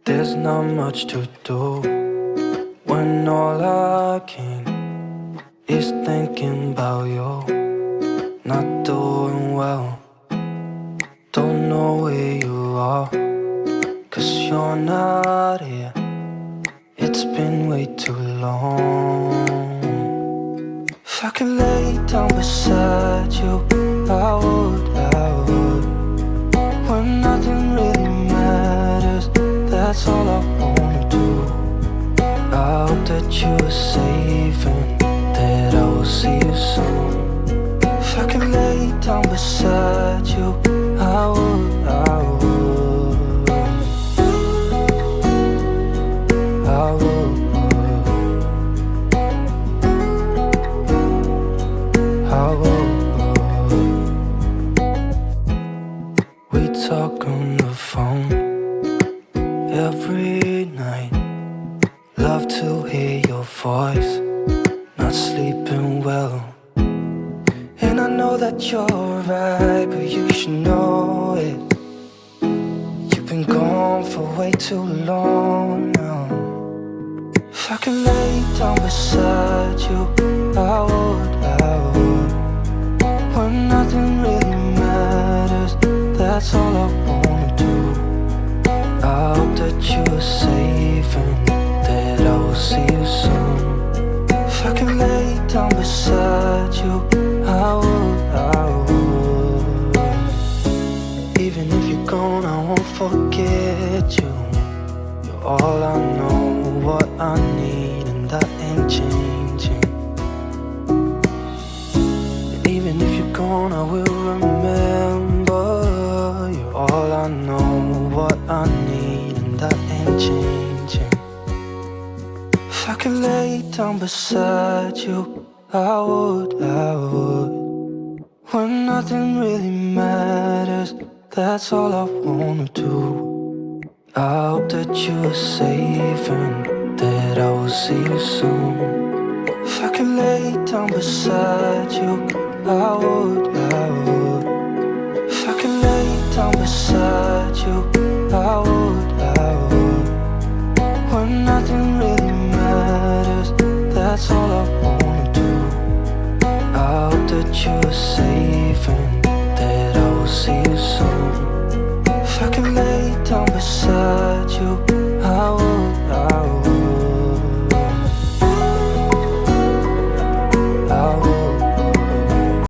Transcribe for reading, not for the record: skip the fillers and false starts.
There's not much to do when all I can is thinking about you. Not doing well, don't know where you are, 'cause you're not here. It's been way too long. If I could lay down beside you, I would, when nothing really matters, that's all I wanna do. I hope that you are safe and that I will see you soon. If I could lay down beside you, I would, I would, I would, I would. We talk on the phone every night. Love to hear your voice, not sleeping well. And I know that you're right, but you should know it. You've been gone for way too long now. If I could lay down beside you, I would, I would. When nothing really matters, that's all I wanna do. I hope that you are safe and that I will see you soon. If I could lay down beside you, I would, I would. Even if you're gone, I won't forget you. You're all I know, what I need, and that ain't changing. And even if you're gone, I will remember. You're all I know, what I need, and that ain't changing. If I could lay down beside you, I would, I would. When nothing really matters, that's all I wanna do. I hope that you are safe and that I will see you soon. If I could lay down beside you, I would, I would. If I could lay down beside you, I would, I would. When nothing really matters, that's all I wanna do. I hope that you are safe and